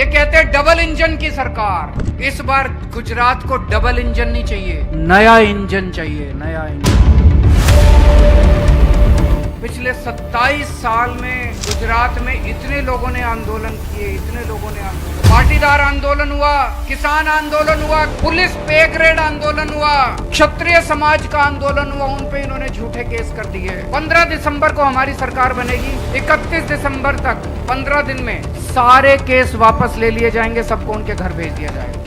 ये कहते हैं डबल इंजन की सरकार। इस बार गुजरात को डबल इंजन नहीं चाहिए, नया इंजन चाहिए, नया इंजन। पिछले 27 साल में गुजरात में इतने लोगों ने आंदोलन किए, इतने लोगों ने आंदोलन, पाटीदार आंदोलन हुआ, किसान आंदोलन हुआ, पुलिस पे ग्रेड आंदोलन हुआ, क्षत्रिय समाज का आंदोलन हुआ, उन पे इन्होंने झूठे केस कर दिए। 15 दिसंबर को हमारी सरकार बनेगी, 31 दिसंबर तक 15 दिन में सारे केस वापस ले लिए जाएंगे, सबको उनके घर भेज दिया जाएगा।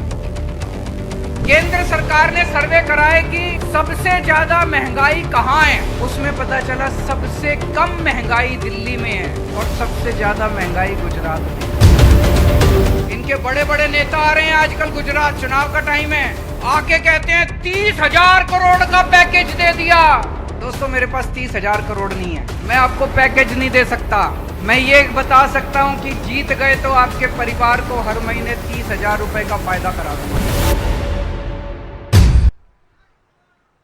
केंद्र सरकार ने सर्वे कराए कि सबसे ज्यादा महंगाई कहाँ है, उसमें पता चला सबसे कम महंगाई दिल्ली में है और सबसे ज्यादा महंगाई गुजरात में। इनके बड़े बड़े नेता आ रहे हैं आजकल, गुजरात चुनाव का टाइम है, आके कहते हैं 30,000 करोड़ का पैकेज दे दिया। दोस्तों मेरे पास 30,000 करोड़ नहीं है, मैं आपको पैकेज नहीं दे सकता। मैं ये बता सकता हूँ कि जीत गए तो आपके परिवार को हर महीने 30,000 रुपए का फायदा करा दूंगा।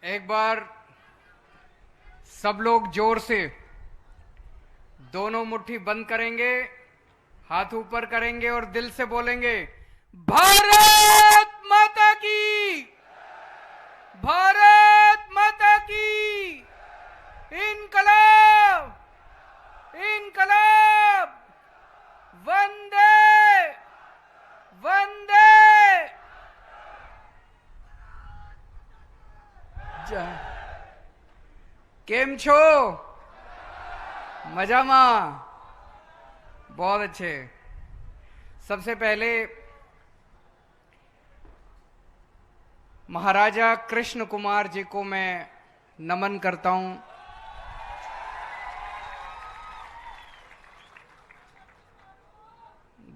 एक बार सब लोग जोर से दोनों मुट्ठी बंद करेंगे, हाथ ऊपर करेंगे और दिल से बोलेंगे, भारत माता की, भारत माता की, इनकलाब, इनकलाब, वंदे वंदे। केम छो? मजामा? बहुत अच्छे। सबसे पहले महाराजा कृष्ण कुमार जी को मैं नमन करता हूं।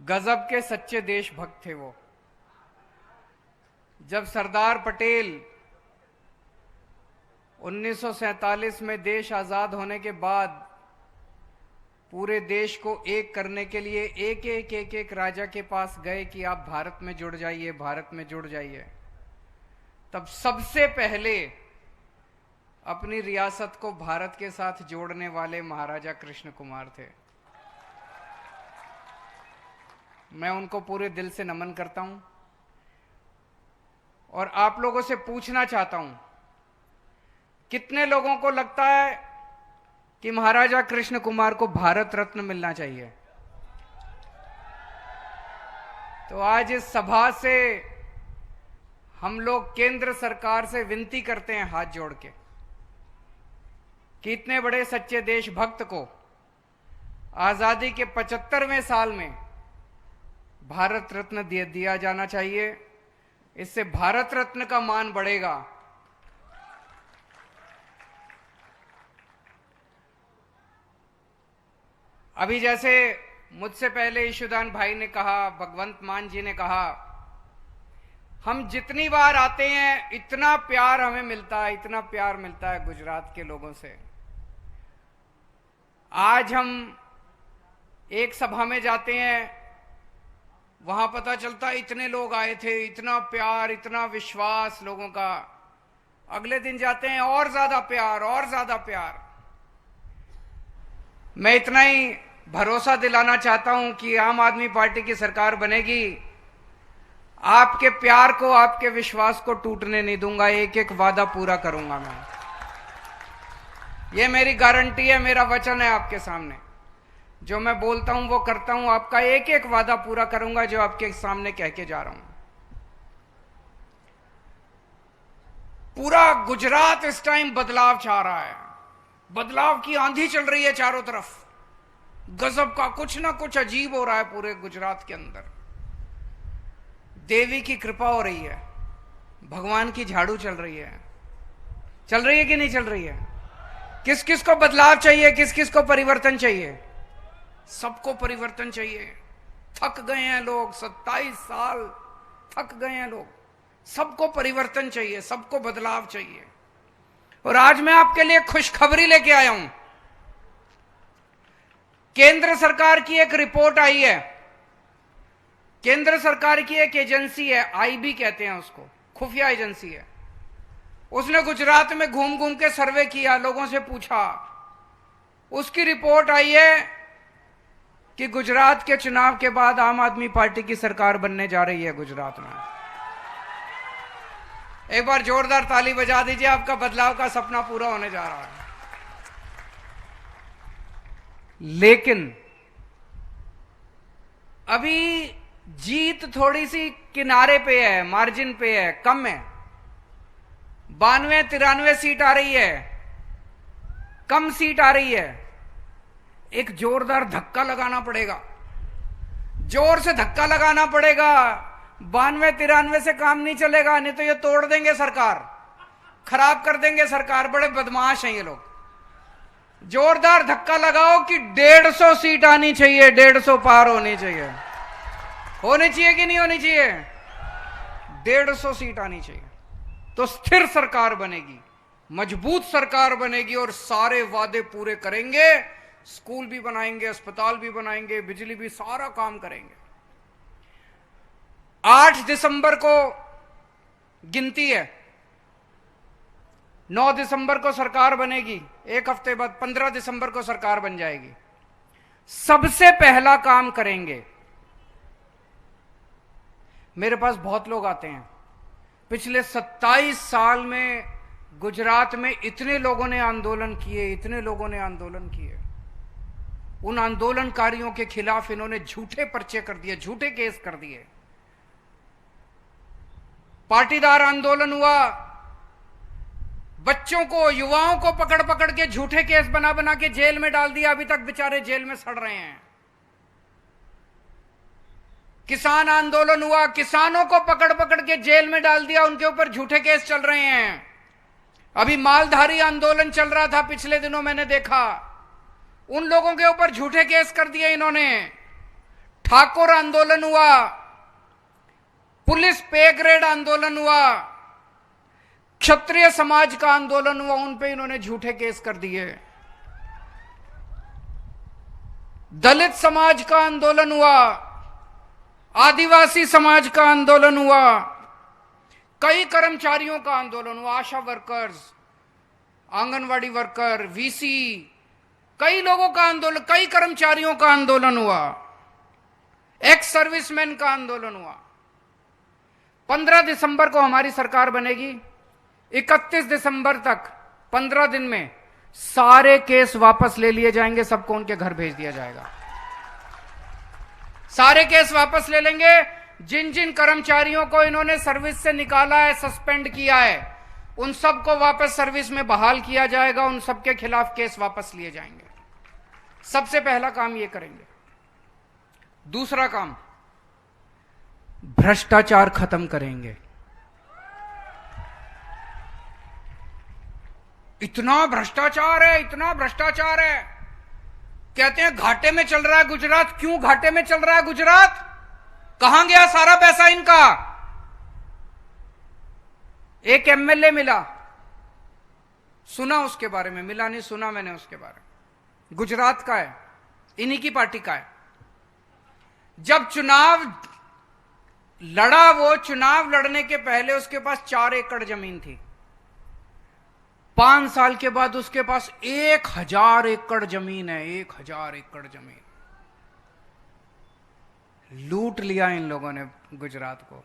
गजब के सच्चे देशभक्त थे वो। जब सरदार पटेल 1947 में देश आजाद होने के बाद पूरे देश को एक करने के लिए एक राजा के पास गए कि आप भारत में जुड़ जाइए, भारत में जुड़ जाइए, तब सबसे पहले अपनी रियासत को भारत के साथ जोड़ने वाले महाराजा कृष्ण कुमार थे। मैं उनको पूरे दिल से नमन करता हूं और आप लोगों से पूछना चाहता हूं, कितने लोगों को लगता है कि महाराजा कृष्ण कुमार को भारत रत्न मिलना चाहिए? तो आज इस सभा से हम लोग केंद्र सरकार से विनती करते हैं हाथ जोड़ के कि इतने बड़े सच्चे देशभक्त को आजादी के 75वें साल में भारत रत्न दिया जाना चाहिए। इससे भारत रत्न का मान बढ़ेगा। अभी जैसे मुझसे पहले ईशुदान भाई ने कहा, भगवंत मान जी ने कहा, हम जितनी बार आते हैं इतना प्यार हमें मिलता है, इतना प्यार मिलता है गुजरात के लोगों से। आज हम एक सभा में जाते हैं, वहां पता चलता है इतने लोग आए थे, इतना प्यार, इतना विश्वास लोगों का। अगले दिन जाते हैं और ज्यादा प्यार, और ज्यादा प्यार। मैं इतना ही भरोसा दिलाना चाहता हूं कि आम आदमी पार्टी की सरकार बनेगी, आपके प्यार को, आपके विश्वास को टूटने नहीं दूंगा, एक एक वादा पूरा करूंगा मैं। ये मेरी गारंटी है, मेरा वचन है आपके सामने। जो मैं बोलता हूं वो करता हूं, आपका एक एक वादा पूरा करूंगा जो आपके सामने कह के जा रहा हूं। पूरा गुजरात इस टाइम बदलाव चाह रहा है, बदलाव की आंधी चल रही है चारों तरफ। गजब का कुछ ना कुछ अजीब हो रहा है पूरे गुजरात के अंदर। देवी की कृपा हो रही है, भगवान की झाड़ू चल रही है। चल रही है कि नहीं चल रही है? किस किस को बदलाव चाहिए, किस किस को परिवर्तन चाहिए? सबको परिवर्तन चाहिए। थक गए हैं लोग, 27 साल थक गए हैं लोग। सबको परिवर्तन चाहिए, सबको बदलाव चाहिए। और आज मैं आपके लिए खुशखबरी लेके आया हूं। केंद्र सरकार की एक रिपोर्ट आई है। केंद्र सरकार की एक एजेंसी है, आईबी कहते हैं उसको, खुफिया एजेंसी है। उसने गुजरात में घूम घूम के सर्वे किया, लोगों से पूछा। उसकी रिपोर्ट आई है कि गुजरात के चुनाव के बाद आम आदमी पार्टी की सरकार बनने जा रही है गुजरात में। एक बार जोरदार ताली बजा दीजिए, आपका बदलाव का सपना पूरा होने जा रहा है। लेकिन अभी जीत थोड़ी सी किनारे पे है, मार्जिन पे है, कम है। 92-93 सीट आ रही है, कम सीट आ रही है। एक जोरदार धक्का लगाना पड़ेगा, जोर से धक्का लगाना पड़ेगा। 92-93 से काम नहीं चलेगा, नहीं तो ये तोड़ देंगे सरकार, खराब कर देंगे सरकार। बड़े बदमाश हैं ये लोग। जोरदार धक्का लगाओ कि 150 सीट आनी चाहिए, 150 पार होनी चाहिए। होनी चाहिए कि नहीं होनी चाहिए? 150 सीट आनी चाहिए, तो स्थिर सरकार बनेगी, मजबूत सरकार बनेगी और सारे वादे पूरे करेंगे। स्कूल भी बनाएंगे, अस्पताल भी बनाएंगे, बिजली भी, सारा काम करेंगे। 8 दिसंबर को गिनती है, 9 दिसंबर को सरकार बनेगी, एक हफ्ते बाद 15 दिसंबर को सरकार बन जाएगी। सबसे पहला काम करेंगे, मेरे पास बहुत लोग आते हैं, पिछले 27 साल में गुजरात में इतने लोगों ने आंदोलन किए, इतने लोगों ने आंदोलन किए। उन आंदोलनकारियों के खिलाफ इन्होंने झूठे पर्चे कर दिए, झूठे केस कर दिए। पाटीदार आंदोलन हुआ, बच्चों को, युवाओं को पकड़ पकड़ के झूठे केस बना बना के जेल में डाल दिया, अभी तक बेचारे जेल में सड़ रहे हैं। किसान आंदोलन हुआ, किसानों को पकड़ पकड़ के जेल में डाल दिया, उनके ऊपर झूठे केस चल रहे हैं। अभी मालधारी आंदोलन चल रहा था, पिछले दिनों मैंने देखा, उन लोगों के ऊपर झूठे केस कर दिए इन्होंने। ठाकुर आंदोलन हुआ, पुलिस पे ग्रेड आंदोलन हुआ, क्षत्रिय समाज का आंदोलन हुआ, उन पे इन्होंने झूठे केस कर दिए। दलित समाज का आंदोलन हुआ, आदिवासी समाज का आंदोलन हुआ, कई कर्मचारियों का आंदोलन हुआ, आशा वर्कर्स, आंगनवाड़ी वर्कर, वीसी, कई लोगों का आंदोलन, कई कर्मचारियों का आंदोलन हुआ, एक्स सर्विसमैन का आंदोलन हुआ। 15 दिसंबर को हमारी सरकार बनेगी, 31 दिसंबर तक 15 दिन में सारे केस वापस ले लिए जाएंगे, सबको उनके घर भेज दिया जाएगा। सारे केस वापस ले लेंगे। जिन जिन कर्मचारियों को इन्होंने सर्विस से निकाला है, सस्पेंड किया है, उन सबको वापस सर्विस में बहाल किया जाएगा, उन सबके खिलाफ केस वापस लिए जाएंगे। सबसे पहला काम ये करेंगे। दूसरा काम, भ्रष्टाचार खत्म करेंगे। इतना भ्रष्टाचार है, इतना भ्रष्टाचार है, कहते हैं घाटे में चल रहा है गुजरात। क्यों घाटे में चल रहा है गुजरात? कहां गया सारा पैसा इनका? एक एमएलए मिला, सुना उसके बारे में, मिला नहीं सुना मैंने उसके बारे में। गुजरात का है, इन्हीं की पार्टी का है। जब चुनाव लड़ा, वो चुनाव लड़ने के पहले उसके पास 4 एकड़ जमीन थी। 5 साल के बाद उसके पास 1000 एकड़ जमीन है, 1000 एकड़ जमीन। लूट लिया इन लोगों ने गुजरात को।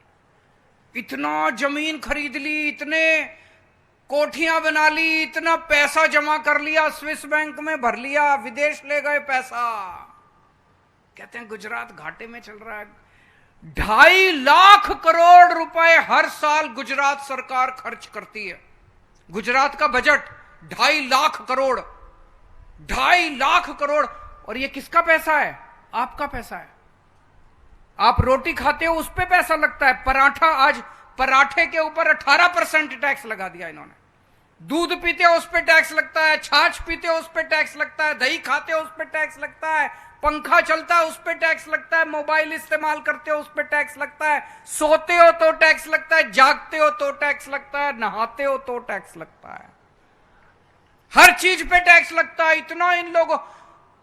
इतना जमीन खरीद ली, इतने कोठियां बना ली, इतना पैसा जमा कर लिया, स्विस बैंक में भर लिया, विदेश ले गए पैसा। कहते हैं गुजरात घाटे में चल रहा है। 2.5 लाख करोड़ रुपए हर साल गुजरात सरकार खर्च करती है। गुजरात का बजट 2.5 लाख करोड़, 2.5 लाख करोड़। और ये किसका पैसा है? आपका पैसा है। आप रोटी खाते हो, उस पे पैसा लगता है। पराठा, आज पराठे के ऊपर 18% टैक्स लगा दिया इन्होंने। दूध पीते हो उस पे टैक्स लगता है, छाछ पीते हो उस पे टैक्स लगता है, दही खाते हो उस पे टैक्स लगता है, पंखा चलता है उस पे टैक्स लगता है, मोबाइल इस्तेमाल करते हो उस पे टैक्स लगता है, सोते हो तो टैक्स लगता है, जागते हो तो टैक्स लगता है, नहाते हो तो टैक्स लगता है, हर चीज पे टैक्स लगता है। इतना इन लोगों,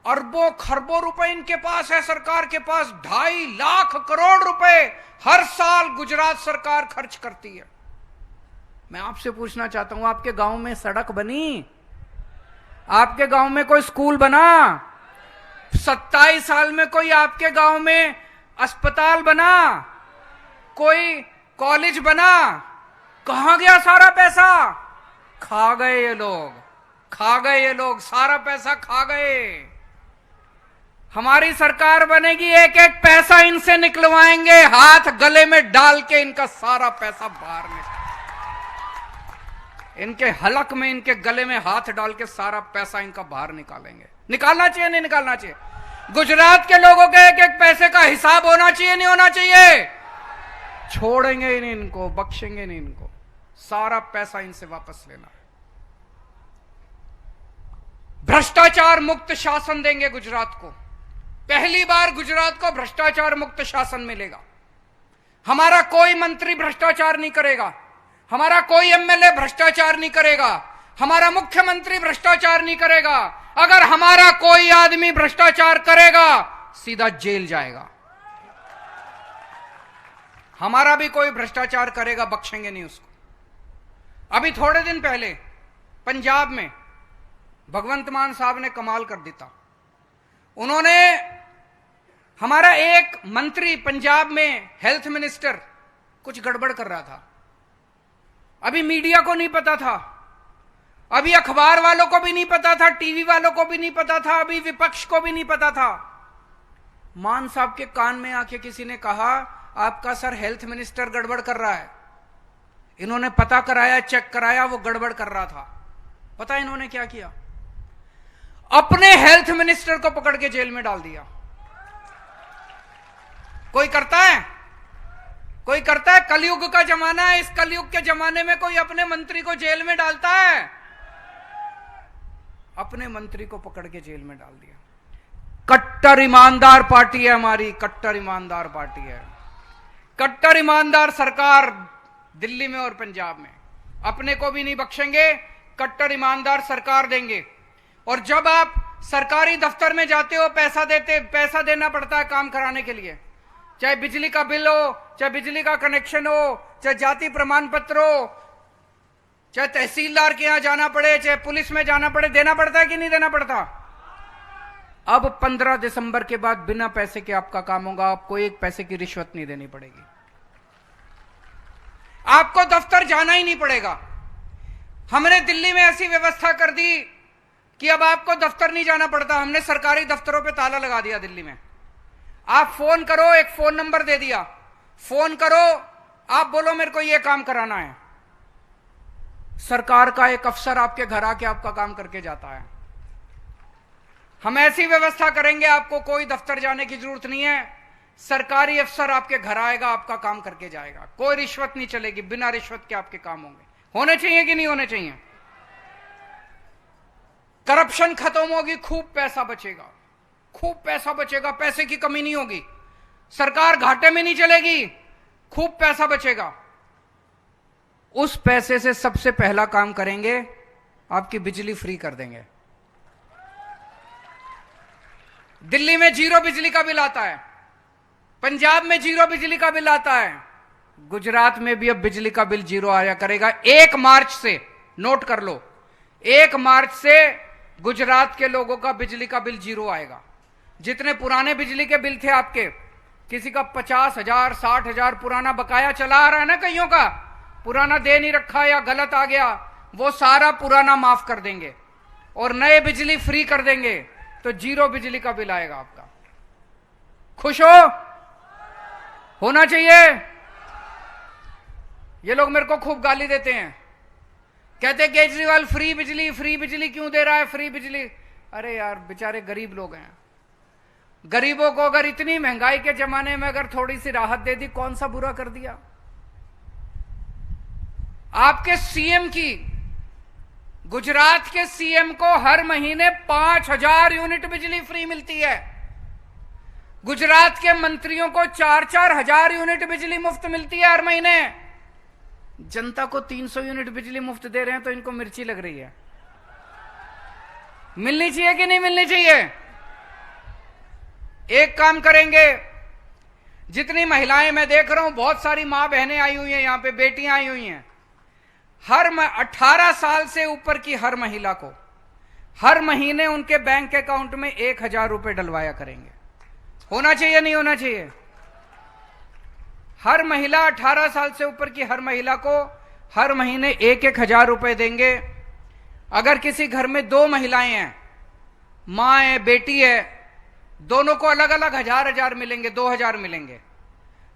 अरबों खरबों रुपए इनके पास है, सरकार के पास। 2.5 लाख करोड़ रुपए हर साल गुजरात सरकार खर्च करती है। मैं आपसे पूछना चाहता हूं, आपके गांव में सड़क बनी? आपके गांव में कोई स्कूल बना? 27 साल में कोई आपके गांव में अस्पताल बना, कोई कॉलेज बना? कहां गया सारा पैसा? खा गए ये लोग, खा गए ये लोग, सारा पैसा खा गए। हमारी सरकार बनेगी, एक एक पैसा इनसे निकलवाएंगे, हाथ गले में डाल के इनका सारा पैसा बाहर निकाल, इनके हलक में, इनके गले में हाथ डाल के सारा पैसा इनका बाहर निकालेंगे। निकालना चाहिए नहीं निकालना चाहिए? गुजरात के लोगों के एक एक पैसे का हिसाब होना चाहिए नहीं होना चाहिए? छोड़ेंगे ही नहीं इनको, बख्शेंगे नहीं इनको, सारा पैसा इनसे वापस लेना है। भ्रष्टाचार मुक्त शासन देंगे गुजरात को। पहली बार गुजरात को भ्रष्टाचार मुक्त शासन मिलेगा। हमारा कोई मंत्री भ्रष्टाचार नहीं करेगा, हमारा कोई एमएलए भ्रष्टाचार नहीं करेगा, हमारा मुख्यमंत्री भ्रष्टाचार नहीं करेगा। अगर हमारा कोई आदमी भ्रष्टाचार करेगा सीधा जेल जाएगा। हमारा भी कोई भ्रष्टाचार करेगा बख्शेंगे नहीं उसको। अभी थोड़े दिन पहले पंजाब में भगवंत मान साहब ने कमाल कर दिया। उन्होंने, हमारा एक मंत्री पंजाब में हेल्थ मिनिस्टर कुछ गड़बड़ कर रहा था, अभी मीडिया को नहीं पता था, अभी अखबार वालों को भी नहीं पता था, टीवी वालों को भी नहीं पता था, अभी विपक्ष को भी नहीं पता था। मान साहब के कान में आके किसी ने कहा आपका सर हेल्थ मिनिस्टर गड़बड़ कर रहा है। इन्होंने पता कराया, चेक कराया, वो गड़बड़ कर रहा था। पता इन्होंने क्या किया? अपने हेल्थ मिनिस्टर को पकड़ के जेल में डाल दिया। कोई करता है? कोई करता है? कलयुग का जमाना है, इस कलयुग के जमाने में कोई अपने मंत्री को जेल में डालता है? अपने मंत्री को पकड़ के जेल में डाल दिया। कट्टर ईमानदार पार्टी है हमारी, कट्टर ईमानदार पार्टी है, कट्टर ईमानदार सरकार दिल्ली में और पंजाब में। अपने को भी नहीं बख्शेंगे, कट्टर ईमानदार सरकार देंगे। और जब आप सरकारी दफ्तर में जाते हो, पैसा देना पड़ता है काम कराने के लिए, चाहे बिजली का बिल हो, चाहे बिजली का कनेक्शन हो, चाहे जाति प्रमाण पत्र हो, चाहे तहसीलदार के यहां जाना पड़े, चाहे पुलिस में जाना पड़े, देना पड़ता है कि नहीं देना पड़ता? अब 15 दिसंबर के बाद बिना पैसे के आपका काम होगा, आपको एक पैसे की रिश्वत नहीं देनी पड़ेगी, आपको दफ्तर जाना ही नहीं पड़ेगा। हमने दिल्ली में ऐसी व्यवस्था कर दी कि अब आपको दफ्तर नहीं जाना पड़ता। हमने सरकारी दफ्तरों पे ताला लगा दिया दिल्ली में। आप फोन करो, एक फोन नंबर दे दिया, फोन करो, आप बोलो मेरे को ये काम कराना है, सरकार का एक अफसर आपके घर आके आपका काम करके जाता है। हम ऐसी व्यवस्था करेंगे, आपको कोई दफ्तर जाने की जरूरत नहीं है, सरकारी अफसर आपके घर आएगा, आपका काम करके जाएगा। कोई रिश्वत नहीं चलेगी, बिना रिश्वत के आपके काम होंगे। होने चाहिए कि नहीं होने चाहिए? करप्शन खत्म होगी, खूब पैसा बचेगा, खूब पैसा बचेगा, पैसे की कमी नहीं होगी, सरकार घाटे में नहीं चलेगी, खूब पैसा बचेगा। उस पैसे से सबसे पहला काम करेंगे, आपकी बिजली फ्री कर देंगे। दिल्ली में 0 बिजली का बिल आता है, पंजाब में 0 बिजली का बिल आता है, गुजरात में भी अब बिजली का बिल 0 आया करेगा। 1 मार्च से, नोट कर लो, 1 मार्च से गुजरात के लोगों का बिजली का बिल 0 आएगा। जितने पुराने बिजली के बिल थे आपके, किसी का 50,000 60,000 पुराना बकाया चला आ रहा है ना, कईयों का पुराना दे नहीं रखा या गलत आ गया, वो सारा पुराना माफ कर देंगे और नए बिजली फ्री कर देंगे, तो 0 बिजली का बिल आएगा आपका। खुश हो? होना चाहिए। ये लोग मेरे को खूब गाली देते हैं, कहते केजरीवाल फ्री बिजली क्यों दे रहा है, फ्री बिजली। अरे यार, बेचारे गरीब लोग हैं, गरीबों को अगर इतनी महंगाई के जमाने में अगर थोड़ी सी राहत दे दी, कौन सा बुरा कर दिया? आपके सीएम की, गुजरात के सीएम को हर महीने 5,000 यूनिट बिजली फ्री मिलती है। गुजरात के मंत्रियों को 4-4 हजार यूनिट बिजली मुफ्त मिलती है हर महीने। जनता को 300 यूनिट बिजली मुफ्त दे रहे हैं तो इनको मिर्ची लग रही है। मिलनी चाहिए कि नहीं मिलनी चाहिए? एक काम करेंगे, जितनी महिलाएं मैं देख रहा हूं, बहुत सारी मां बहनें आई हुई हैं यहां पे, बेटियां आई हुई हैं, हर 18 साल से ऊपर की हर महिला को हर महीने उनके बैंक अकाउंट में 1,000 रुपए डलवाया करेंगे। होना चाहिए नहीं होना चाहिए? हर महिला 18 साल से ऊपर की हर महिला को हर महीने 1,000 रुपए देंगे। अगर किसी घर में 2 महिलाएं हैं, मां है, बेटी है, दोनों को अलग अलग 1,000 मिलेंगे, 2,000 मिलेंगे।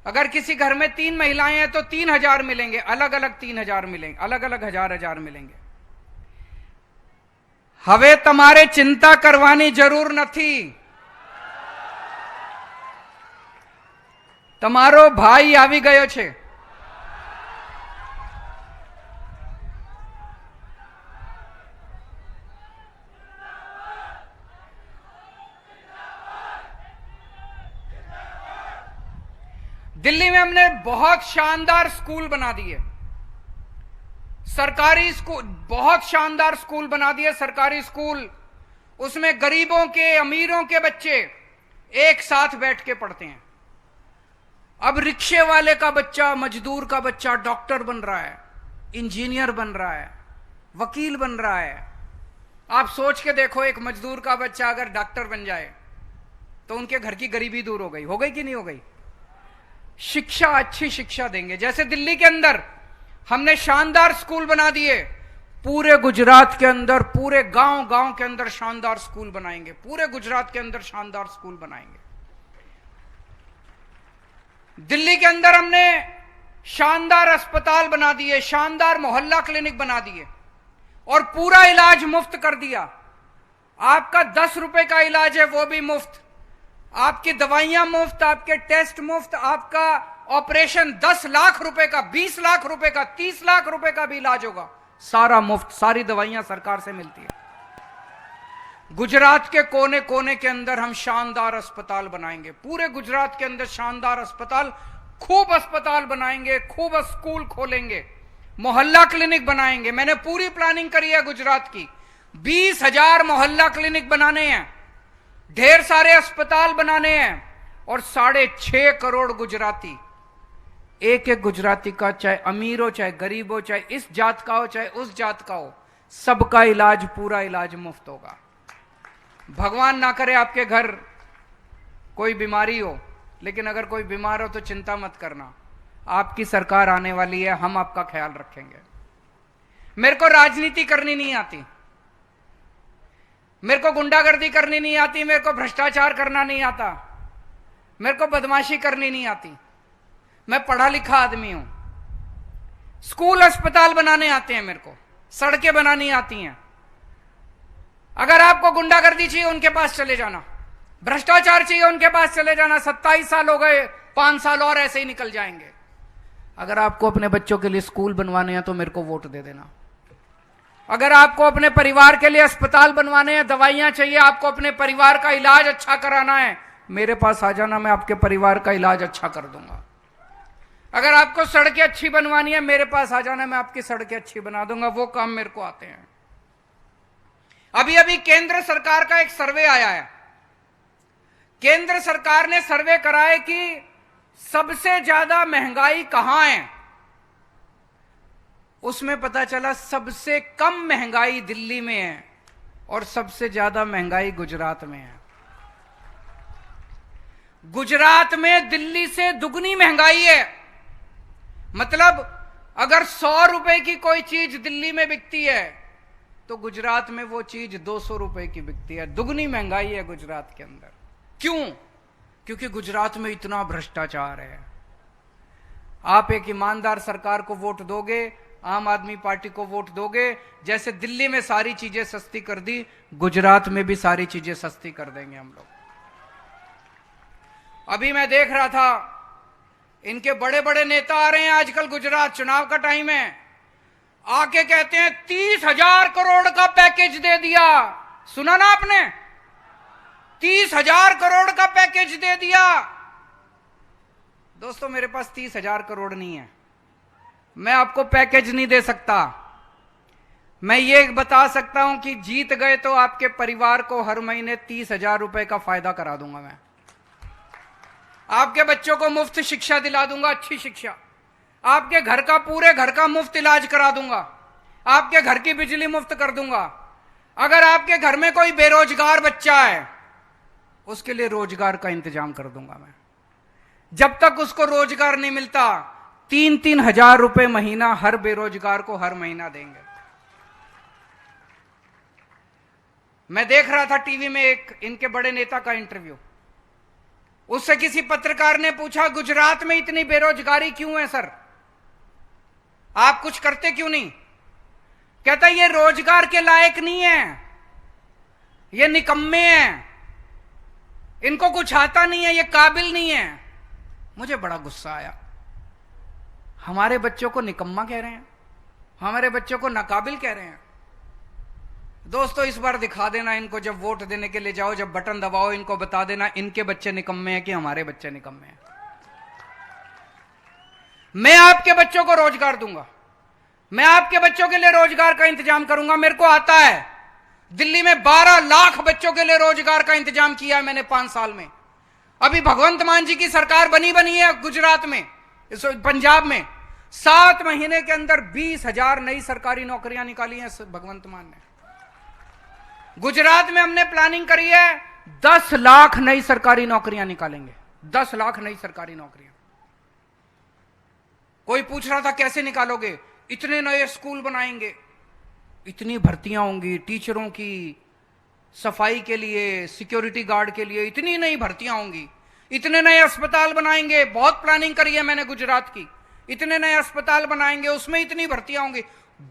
अगर किसी घर में 3 महिलाएं हैं तो 3,000 मिलेंगे, अलग अलग 3,000 मिलेंगे, अलग अलग 1,000 मिलेंगे। હવે તમારે चिंता करवानी जरूर નથી। તમારો ભાઈ આવી ગયો છે। दिल्ली में हमने बहुत शानदार स्कूल बना दिए, सरकारी स्कूल, बहुत शानदार स्कूल बना दिए, सरकारी स्कूल। उसमें गरीबों के, अमीरों के बच्चे एक साथ बैठ के पढ़ते हैं। अब रिक्शे वाले का बच्चा, मजदूर का बच्चा डॉक्टर बन रहा है, इंजीनियर बन रहा है, वकील बन रहा है। आप सोच के देखो, एक मजदूर का बच्चा अगर डॉक्टर बन जाए तो उनके घर की गरीबी दूर हो गई कि नहीं हो गई? शिक्षा, अच्छी शिक्षा देंगे। जैसे दिल्ली के अंदर हमने शानदार स्कूल बना दिए, पूरे गुजरात के अंदर, पूरे गांव गांव के अंदर शानदार स्कूल बनाएंगे, पूरे गुजरात के अंदर शानदार स्कूल बनाएंगे। दिल्ली के अंदर हमने शानदार अस्पताल बना दिए, शानदार मोहल्ला क्लिनिक बना दिए और पूरा इलाज मुफ्त कर दिया। आपका 10 रुपए का इलाज है वो भी मुफ्त, आपकी दवाइयां मुफ्त, आपके टेस्ट मुफ्त, आपका ऑपरेशन 10 लाख रुपए का, 20 लाख रुपए का, 30 लाख रुपए का भी इलाज होगा, सारा मुफ्त, सारी दवाइयां सरकार से मिलती है। गुजरात के कोने कोने के अंदर हम शानदार अस्पताल बनाएंगे, पूरे गुजरात के अंदर शानदार अस्पताल, खूब अस्पताल बनाएंगे, खूब स्कूल खोलेंगे, मोहल्ला क्लिनिक बनाएंगे। मैंने पूरी प्लानिंग करी है गुजरात की, 20,000 मोहल्ला क्लिनिक बनाने हैं, ढेर सारे अस्पताल बनाने हैं और 6.5 करोड़ गुजराती, एक एक गुजराती का, चाहे अमीर हो, चाहे गरीब हो, चाहे इस जात का हो, चाहे उस जात का हो, सबका इलाज, पूरा इलाज मुफ्त होगा। भगवान ना करे आपके घर कोई बीमारी हो, लेकिन अगर कोई बीमार हो तो चिंता मत करना, आपकी सरकार आने वाली है, हम आपका ख्याल रखेंगे। मेरे को राजनीति करनी नहीं आती, मेरे को गुंडागर्दी करनी नहीं आती, मेरे को भ्रष्टाचार करना नहीं आता, मेरे को बदमाशी करनी नहीं आती। मैं पढ़ा लिखा आदमी हूं। स्कूल अस्पताल बनाने आते हैं मेरे को, सड़कें बनानी आती हैं। अगर आपको गुंडागर्दी चाहिए उनके पास चले जाना, भ्रष्टाचार चाहिए उनके पास चले जाना। 27 साल हो गए, 5 साल और ऐसे ही निकल जाएंगे। अगर आपको अपने बच्चों के लिए स्कूल बनवाने हैं तो मेरे को वोट दे देना। अगर आपको अपने परिवार के लिए अस्पताल बनवाने हैं, दवाइयां चाहिए, आपको अपने परिवार का इलाज अच्छा कराना है, मेरे पास आ जाना, मैं आपके परिवार का इलाज अच्छा कर दूंगा। अगर आपको सड़कें अच्छी बनवानी है, मेरे पास आ जाना, मैं आपकी सड़कें अच्छी बना दूंगा। वो काम मेरे को आते हैं। अभी अभी केंद्र सरकार का एक सर्वे आया है। केंद्र सरकार ने सर्वे करा है कि सबसे ज्यादा महंगाई कहां है। उसमें पता चला सबसे कम महंगाई दिल्ली में है और सबसे ज्यादा महंगाई गुजरात में है। गुजरात में दिल्ली से दुगनी महंगाई है। मतलब अगर 100 रुपए की कोई चीज दिल्ली में बिकती है तो गुजरात में वो चीज 200 रुपए की बिकती है। दुगनी महंगाई है गुजरात के अंदर। क्यों? क्योंकि गुजरात में इतना भ्रष्टाचार है। आप एक ईमानदार सरकार को वोट दोगे, आम आदमी पार्टी को वोट दोगे, जैसे दिल्ली में सारी चीजें सस्ती कर दी, गुजरात में भी सारी चीजें सस्ती कर देंगे हम लोग। अभी मैं देख रहा था, इनके बड़े बड़े नेता आ रहे हैं आजकल, गुजरात चुनाव का टाइम है, आके कहते हैं 30,000 करोड़ का पैकेज दे दिया। सुना ना आपने? 30,000 करोड़ का पैकेज दे दिया। दोस्तों मेरे पास 30,000 करोड़ नहीं है, मैं आपको पैकेज नहीं दे सकता। मैं ये बता सकता हूं कि जीत गए तो आपके परिवार को हर महीने 30,000 रुपए का फायदा करा दूंगा। मैं आपके बच्चों को मुफ्त शिक्षा दिला दूंगा, अच्छी शिक्षा। आपके घर का, पूरे घर का मुफ्त इलाज करा दूंगा। आपके घर की बिजली मुफ्त कर दूंगा। अगर आपके घर में कोई बेरोजगार बच्चा है, उसके लिए रोजगार का इंतजाम कर दूंगा मैं। जब तक उसको रोजगार नहीं मिलता, 3-3 हजार रुपए महीना हर बेरोजगार को हर महीना देंगे। मैं देख रहा था टीवी में एक इनके बड़े नेता का इंटरव्यू। उससे किसी पत्रकार ने पूछा, गुजरात में इतनी बेरोजगारी क्यों है सर, आप कुछ करते क्यों नहीं? कहता ये रोजगार के लायक नहीं है, ये निकम्मे हैं, इनको कुछ आता नहीं है, ये काबिल नहीं है। मुझे बड़ा गुस्सा आया। हमारे बच्चों को निकम्मा कह रहे हैं, हमारे बच्चों को नाकाबिल कह रहे हैं। दोस्तों, इस बार दिखा देना इनको, जब वोट देने के लिए जाओ, जब बटन दबाओ, इनको बता देना इनके बच्चे निकम्मे हैं कि हमारे बच्चे निकम्मे हैं। मैं आपके बच्चों को रोजगार दूंगा, मैं आपके बच्चों के लिए रोजगार का इंतजाम करूंगा। मेरे को आता है, दिल्ली में 12 लाख बच्चों के लिए रोजगार का इंतजाम किया है मैंने 5 साल में। अभी भगवंत मान जी की सरकार बनी है गुजरात में, पंजाब में, 7 महीने के अंदर 20,000 नई सरकारी नौकरियां निकाली हैं भगवंत मान ने। गुजरात में हमने प्लानिंग करी है 10 लाख नई सरकारी नौकरियां निकालेंगे, 10 लाख नई सरकारी नौकरियां। कोई पूछ रहा था कैसे निकालोगे? इतने नए स्कूल बनाएंगे, इतनी भर्तियां होंगी टीचरों की, सफाई के लिए, सिक्योरिटी गार्ड के लिए इतनी नई भर्तियां होंगी, इतने नए अस्पताल बनाएंगे। बहुत प्लानिंग करी है मैंने गुजरात की, इतने नए अस्पताल बनाएंगे, उसमें इतनी भर्तियां होंगी,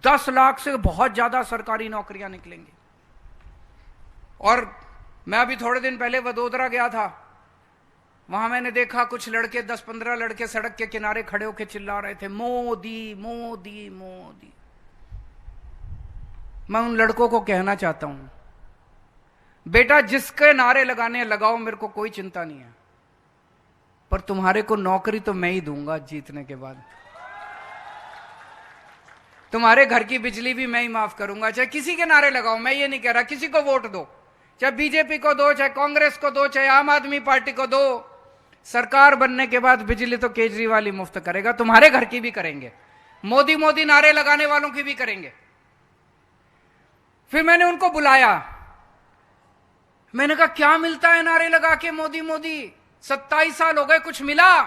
10 लाख से बहुत ज्यादा सरकारी नौकरियां निकलेंगी। और मैं अभी थोड़े दिन पहले वडोदरा गया था, वहां मैंने देखा कुछ लड़के, 10-15 लड़के सड़क के किनारे खड़े होकर चिल्ला रहे थे, मोदी मोदी मोदी। मैं उन लड़कों को कहना चाहता हूं, बेटा जिसके नारे लगाने लगाओ, मेरे को कोई चिंता नहीं है, पर तुम्हारे को नौकरी तो मैं ही दूंगा जीतने के बाद। तुम्हारे घर की बिजली भी मैं ही माफ करूंगा। चाहे किसी के नारे लगाओ, मैं ये नहीं कह रहा किसी को वोट दो, चाहे बीजेपी को दो, चाहे कांग्रेस को दो, चाहे आम आदमी पार्टी को दो। सरकार बनने के बाद बिजली तो केजरीवाल ही मुफ्त करेगा, तुम्हारे घर की भी करेंगे, मोदी मोदी नारे लगाने वालों की भी करेंगे। फिर मैंने उनको बुलाया, मैंने कहा क्या मिलता है नारे लगा के मोदी मोदी? 27 साल हो गए, कुछ मिला?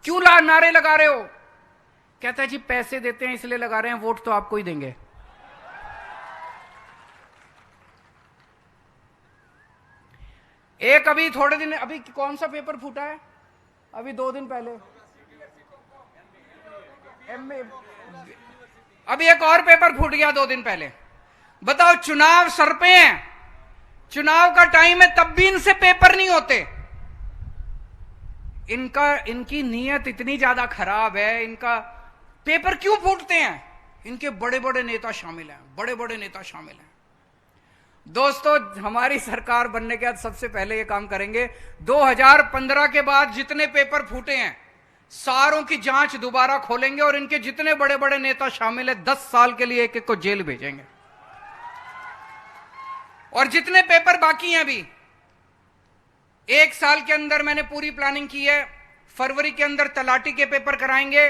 क्यों नारे लगा रहे हो? कहता है जी पैसे देते हैं इसलिए लगा रहे हैं, वोट तो आपको ही देंगे। एक अभी थोड़े दिन, अभी कौन सा पेपर फूटा है? अभी 2 दिन पहले अभी एक और पेपर फूट गया 2 दिन पहले। बताओ, चुनाव सर पे हैं, चुनाव का टाइम है, तब भी इनसे पेपर नहीं होते। इनकी नीयत इतनी ज्यादा खराब है, इनका पेपर क्यों फूटते हैं? इनके बड़े बड़े नेता शामिल हैं, बड़े बड़े नेता शामिल हैं। दोस्तों, हमारी सरकार बनने के बाद सबसे पहले ये काम करेंगे, 2015 के बाद जितने पेपर फूटे हैं सारों की जांच दोबारा खोलेंगे और इनके जितने बड़े बड़े नेता शामिल है 10 साल के लिए एक एक को जेल भेजेंगे। और जितने पेपर बाकी हैं अभी, 1 साल के अंदर मैंने पूरी प्लानिंग की है। फरवरी के अंदर तलाटी के पेपर कराएंगे,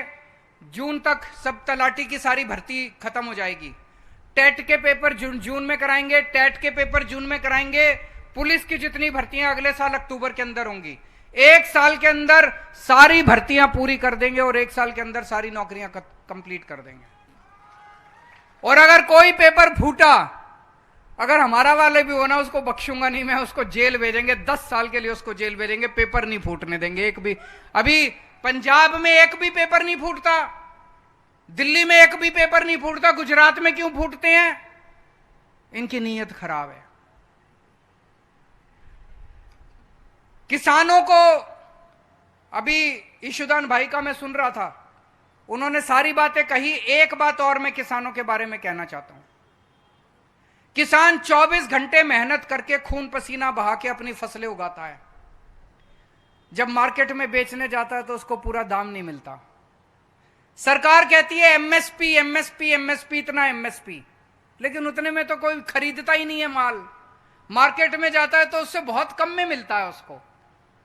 जून तक सब तलाटी की सारी भर्ती खत्म हो जाएगी। टेट के पेपर जून में कराएंगे, टेट के पेपर जून में कराएंगे। पुलिस की जितनी भर्तियां अगले साल अक्टूबर के अंदर होंगी। 1 साल के अंदर सारी भर्तियां पूरी कर देंगे और 1 साल के अंदर सारी नौकरियां कंप्लीट कर देंगे। और अगर कोई पेपर फूटा, अगर हमारा वाले भी होना, उसको बख्शूंगा नहीं मैं, उसको जेल भेजेंगे, 10 साल के लिए उसको जेल भेजेंगे, पेपर नहीं फूटने देंगे एक भी। अभी पंजाब में एक भी पेपर नहीं फूटता, दिल्ली में एक भी पेपर नहीं फूटता, गुजरात में क्यों फूटते हैं? इनकी नीयत खराब है। किसानों को, अभी ईशुदान भाई का मैं सुन रहा था, उन्होंने सारी बातें कही। एक बात और मैं किसानों के बारे में कहना चाहता हूं। किसान 24 घंटे मेहनत करके खून पसीना बहा के अपनी फसलें उगाता है। जब मार्केट में बेचने जाता है तो उसको पूरा दाम नहीं मिलता। सरकार कहती है एमएसपी एमएसपी एमएसपी, इतना एमएसपी, लेकिन उतने में तो कोई खरीदता ही नहीं है माल। मार्केट में जाता है तो उससे बहुत कम में मिलता है, उसको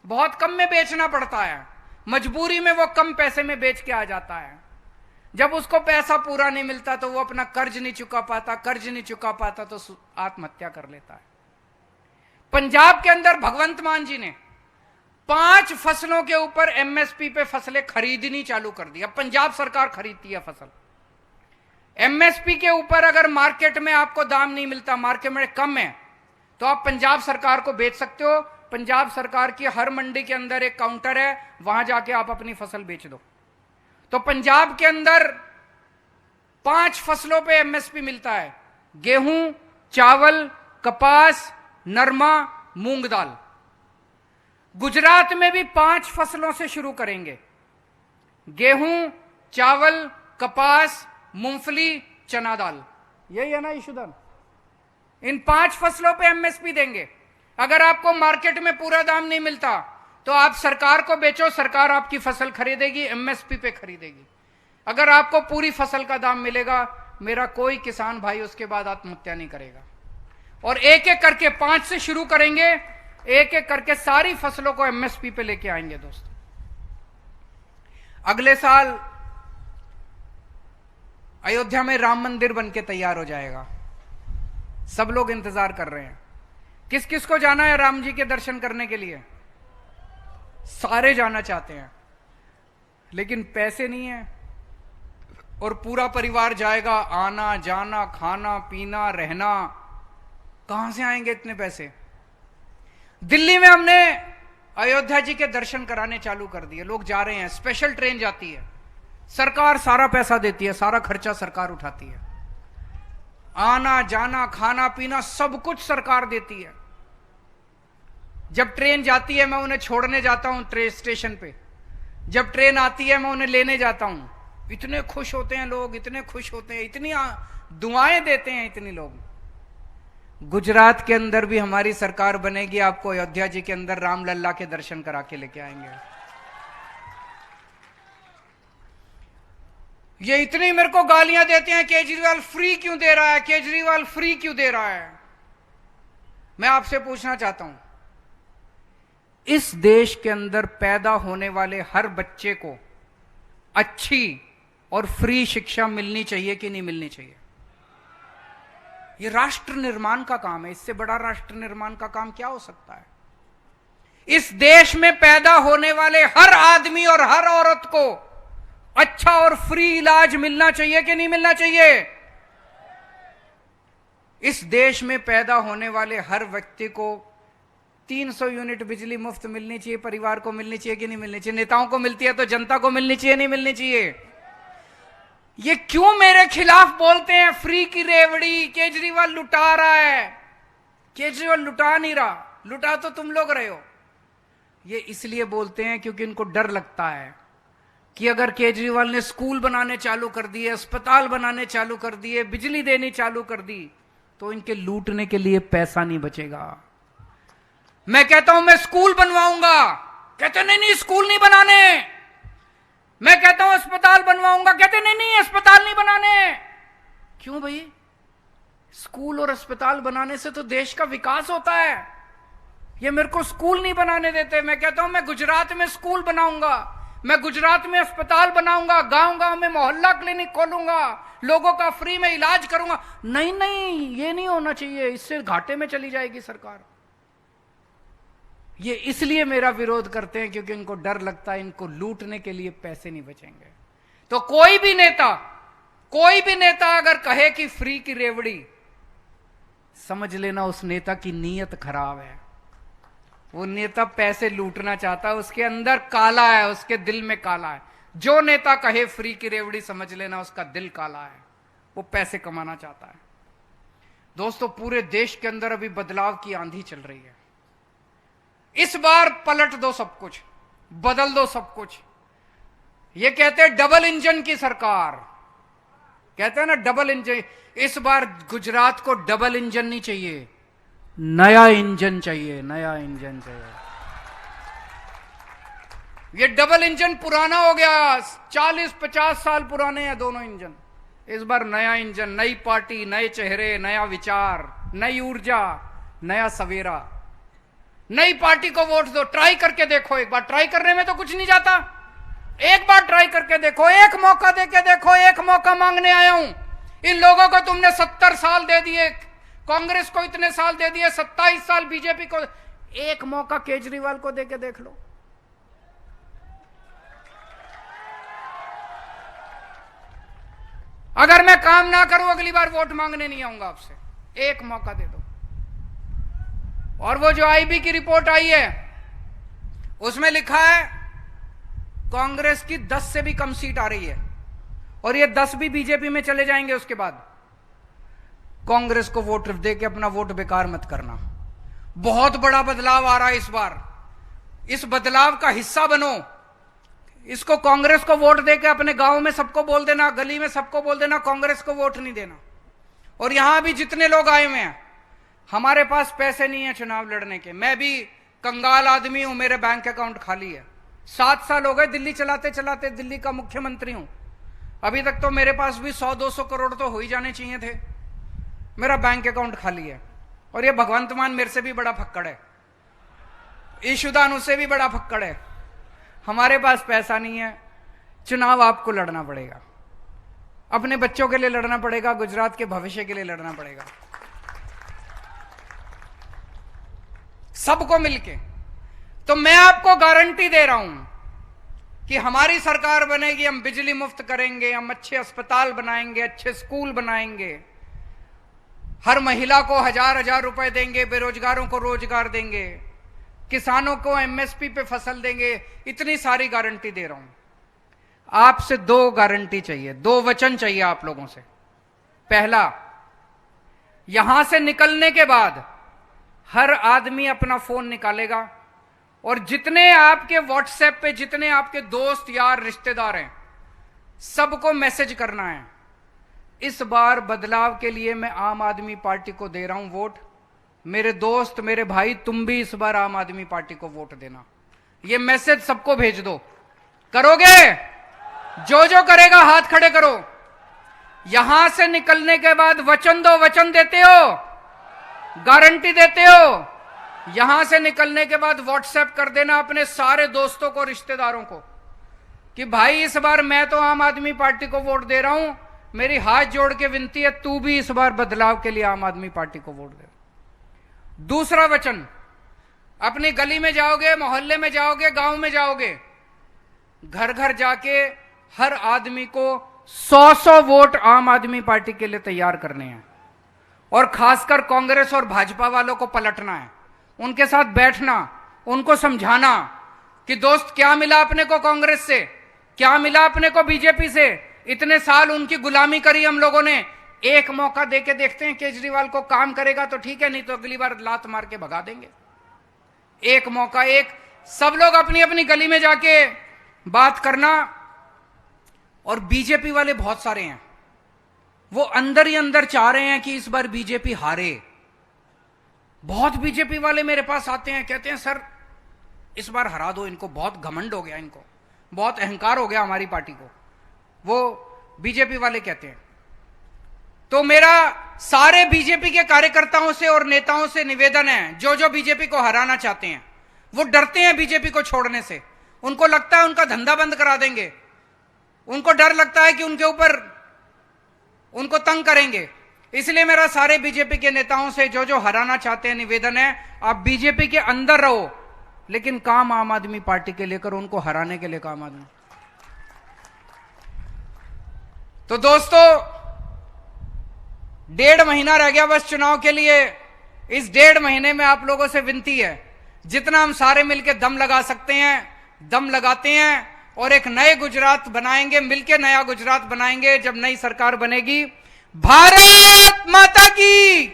बहुत कम में बेचना पड़ता है, मजबूरी में वो कम पैसे में बेच के आ जाता है। जब उसको पैसा पूरा नहीं मिलता तो वो अपना कर्ज नहीं चुका पाता तो आत्महत्या कर लेता है। पंजाब के अंदर भगवंत मान जी ने 5 फसलों के ऊपर एमएसपी पे फसलें खरीदनी चालू कर दी। अब पंजाब सरकार खरीदती है फसल। एमएसपी के ऊपर अगर मार्केट में आपको दाम नहीं मिलता, मार्केट में कम है, तो आप पंजाब सरकार को बेच सकते हो। पंजाब सरकार की हर मंडी के अंदर एक काउंटर है, वहां जाके आप अपनी फसल बेच दो। तो पंजाब के अंदर 5 फसलों पे एमएसपी मिलता है, गेहूं, चावल, कपास, नरमा, मूंग दाल। गुजरात में भी 5 फसलों से शुरू करेंगे, गेहूं, चावल, कपास, मूंगफली, चना दाल। यही है ना इशूदान? इन 5 फसलों पे एमएसपी देंगे। अगर आपको मार्केट में पूरा दाम नहीं मिलता तो आप सरकार को बेचो, सरकार आपकी फसल खरीदेगी, एमएसपी पे खरीदेगी। अगर आपको पूरी फसल का दाम मिलेगा, मेरा कोई किसान भाई उसके बाद आत्महत्या नहीं करेगा। और एक एक करके 5 से शुरू करेंगे, एक एक करके सारी फसलों को एमएसपी पे लेके आएंगे। दोस्तों, अगले साल अयोध्या में राम मंदिर बनके तैयार हो जाएगा। सब लोग इंतजार कर रहे हैं। किस किस को जाना है राम जी के दर्शन करने के लिए? सारे जाना चाहते हैं, लेकिन पैसे नहीं है। और पूरा परिवार जाएगा, आना जाना, खाना पीना, रहना, कहां से आएंगे इतने पैसे? दिल्ली में हमने अयोध्या जी के दर्शन कराने चालू कर दिए। लोग जा रहे हैं, स्पेशल ट्रेन जाती है, सरकार सारा पैसा देती है, सारा खर्चा सरकार उठाती है। आना जाना, खाना पीना, सब कुछ सरकार देती है। जब ट्रेन जाती है मैं उन्हें छोड़ने जाता हूं ट्रेन स्टेशन पे, जब ट्रेन आती है मैं उन्हें लेने जाता हूं। इतने खुश होते हैं लोग, इतने खुश होते हैं, इतनी दुआएं देते हैं इतने लोग। गुजरात के अंदर भी हमारी सरकार बनेगी, आपको अयोध्या जी के अंदर राम लल्ला के दर्शन करा के लेके आएंगे। ये इतनी मेरे को गालियां देते हैं, केजरीवाल फ्री क्यों दे रहा है, केजरीवाल फ्री क्यों दे रहा है। मैं आपसे पूछना चाहता हूं, इस देश के अंदर पैदा होने वाले हर बच्चे को अच्छी और फ्री शिक्षा मिलनी चाहिए कि नहीं मिलनी चाहिए? ये राष्ट्र निर्माण का काम है। इससे बड़ा राष्ट्र निर्माण का काम क्या हो सकता है? इस देश में पैदा होने वाले हर आदमी और हर औरत को अच्छा और फ्री इलाज मिलना चाहिए कि नहीं मिलना चाहिए? इस देश में पैदा होने वाले हर व्यक्ति को 300 यूनिट बिजली मुफ्त मिलनी चाहिए, परिवार को मिलनी चाहिए कि नहीं मिलनी चाहिए? नेताओं को मिलती है तो जनता को मिलनी चाहिए नहीं मिलनी चाहिए? ये क्यों मेरे खिलाफ बोलते हैं फ्री की रेवड़ी, केजरीवाल लुटा रहा है? केजरीवाल लुटा नहीं रहा, लुटा तो तुम लोग रहे हो। ये इसलिए बोलते हैं क्योंकि इनको डर लगता है कि अगर केजरीवाल ने स्कूल बनाने चालू कर दिए, अस्पताल बनाने चालू कर दिए, बिजली देनी चालू कर दी, तो इनके लूटने के लिए पैसा नहीं बचेगा। मैं कहता हूं मैं स्कूल बनवाऊंगा, कहते नहीं नहीं स्कूल नहीं बनाने। मैं कहता हूं अस्पताल बनवाऊंगा, कहते नहीं नहीं अस्पताल नहीं बनाने। क्यों भाई? स्कूल और अस्पताल बनाने से तो देश का विकास होता है। ये मेरे को स्कूल नहीं बनाने देते। मैं कहता हूं मैं गुजरात में स्कूल बनाऊंगा, मैं गुजरात में अस्पताल बनाऊंगा, गांव गांव में मोहल्ला क्लिनिक खोलूंगा, लोगों का फ्री में इलाज करूंगा। नहीं नहीं, ये नहीं होना चाहिए, इससे घाटे में चली जाएगी सरकार। ये इसलिए मेरा विरोध करते हैं क्योंकि इनको डर लगता है इनको लूटने के लिए पैसे नहीं बचेंगे। तो कोई भी नेता अगर कहे कि फ्री की रेवड़ी, समझ लेना उस नेता की नीयत खराब है। वो नेता पैसे लूटना चाहता है, उसके अंदर काला है, उसके दिल में काला है। जो नेता कहे फ्री की रेवड़ी, समझ लेना उसका दिल काला है, वो पैसे कमाना चाहता है। दोस्तों, पूरे देश के अंदर अभी बदलाव की आंधी चल रही है। इस बार पलट दो सब कुछ, बदल दो सब कुछ। ये कहते हैं डबल इंजन की सरकार, कहते हैं ना डबल इंजन। इस बार गुजरात को डबल इंजन नहीं चाहिए, नया इंजन चाहिए, नया इंजन चाहिए। ये डबल इंजन पुराना हो गया, 40-50 साल पुराने हैं दोनों इंजन। इस बार नया इंजन, नई पार्टी, नए चेहरे, नया विचार, नई ऊर्जा, नया सवेरा। नई पार्टी को वोट दो, ट्राई करके देखो एक बार। ट्राई करने में तो कुछ नहीं जाता, एक बार ट्राई करके देखो, एक मौका देके देखो, एक मौका मांगने आया हूं। इन लोगों को तुमने 70 साल दे दिए, कांग्रेस को इतने साल दे दिए, 27 साल बीजेपी को। एक मौका केजरीवाल को देके देख लो। अगर मैं काम ना करूं अगली बार वोट मांगने नहीं आऊंगा आपसे। एक मौका दे दो। और वो जो आईबी की रिपोर्ट आई है उसमें लिखा है कांग्रेस की 10 से भी कम सीट आ रही है और ये 10 भी बीजेपी में चले जाएंगे। उसके बाद कांग्रेस को वोट देके अपना वोट बेकार मत करना। बहुत बड़ा बदलाव आ रहा है इस बार। इस बदलाव का हिस्सा बनो। इसको कांग्रेस को वोट देके अपने गांव में सबको बोल देना, गली में सबको बोल देना कांग्रेस को वोट नहीं देना। और यहां भी जितने लोग आए हुए हैं, हमारे पास पैसे नहीं है चुनाव लड़ने के। मैं भी कंगाल आदमी हूं, मेरे बैंक अकाउंट खाली है। 7 साल हो गए दिल्ली चलाते चलाते, दिल्ली का मुख्यमंत्री हूं। अभी तक तो मेरे पास भी 100-200 करोड़ तो हो ही जाने चाहिए थे। मेरा बैंक अकाउंट खाली है। और ये भगवंत मान मेरे से भी बड़ा फक्कड़ है, ईशुदान उससे भी बड़ा फक्कड़ है। हमारे पास पैसा नहीं है। चुनाव आपको लड़ना पड़ेगा, अपने बच्चों के लिए लड़ना पड़ेगा, गुजरात के भविष्य के लिए लड़ना पड़ेगा, सबको मिलके। तो मैं आपको गारंटी दे रहा हूं कि हमारी सरकार बनेगी, हम बिजली मुफ्त करेंगे, हम अच्छे अस्पताल बनाएंगे, अच्छे स्कूल बनाएंगे, हर महिला को 1000-1000 रुपए देंगे, बेरोजगारों को रोजगार देंगे, किसानों को एमएसपी पे फसल देंगे। इतनी सारी गारंटी दे रहा हूं। आपसे 2 गारंटी चाहिए, 2 वचन चाहिए आप लोगों से। पहला, यहां से निकलने के बाद हर आदमी अपना फोन निकालेगा और जितने आपके व्हाट्सएप पे जितने आपके दोस्त यार रिश्तेदार हैं, सबको मैसेज करना है, इस बार बदलाव के लिए मैं आम आदमी पार्टी को दे रहा हूं वोट। मेरे दोस्त, मेरे भाई, तुम भी इस बार आम आदमी पार्टी को वोट देना। ये मैसेज सबको भेज दो। करोगे? जो जो करेगा हाथ खड़े करो। यहां से निकलने के बाद वचन दो। वचन देते हो? गारंटी देते हो? यहां से निकलने के बाद व्हाट्सएप कर देना अपने सारे दोस्तों को, रिश्तेदारों को, कि भाई इस बार मैं तो आम आदमी पार्टी को वोट दे रहा हूं, मेरी हाथ जोड़ के विनती है तू भी इस बार बदलाव के लिए आम आदमी पार्टी को वोट दे। दूसरा वचन, अपनी गली में जाओगे, मोहल्ले में जाओगे, गांव में जाओगे, घर घर जाके हर आदमी को 100-100 वोट आम आदमी पार्टी के लिए तैयार करने हैं। और खासकर कांग्रेस और भाजपा वालों को पलटना है, उनके साथ बैठना, उनको समझाना कि दोस्त क्या मिला अपने को कांग्रेस से, क्या मिला अपने को बीजेपी से। इतने साल उनकी गुलामी करी हम लोगों ने। एक मौका देके देखते हैं, केजरीवाल को काम करेगा तो ठीक है, नहीं तो अगली बार लात मार के भगा देंगे। एक मौका, एक सब लोग अपनी अपनी गली में जाके बात करना। और बीजेपी वाले बहुत सारे हैं, वो अंदर ही अंदर चाह रहे हैं कि इस बार बीजेपी हारे। बहुत बीजेपी वाले मेरे पास आते हैं, कहते हैं सर इस बार हरा दो इनको, बहुत घमंड हो गया इनको, बहुत अहंकार हो गया हमारी पार्टी को, वो बीजेपी वाले कहते हैं। तो मेरा सारे बीजेपी के कार्यकर्ताओं से और नेताओं से निवेदन है, जो जो बीजेपी को हराना चाहते हैं, वो डरते हैं बीजेपी को छोड़ने से। उनको लगता है उनका धंधा बंद करा देंगे, उनको डर लगता है कि उनके ऊपर उनको तंग करेंगे। इसलिए मेरा सारे बीजेपी के नेताओं से, जो जो हराना चाहते हैं, निवेदन है आप बीजेपी के अंदर रहो, लेकिन काम आम आदमी पार्टी के लिए करो, उनको हराने के लिए काम आदमी। तो दोस्तों 1.5 महीना रह गया बस चुनाव के लिए। इस 1.5 महीने में आप लोगों से विनती है, जितना हम सारे मिलकर दम लगा सकते हैं दम लगाते हैं और एक नए गुजरात बनाएंगे, मिलकर नया गुजरात बनाएंगे जब नई सरकार बनेगी। भारत माता की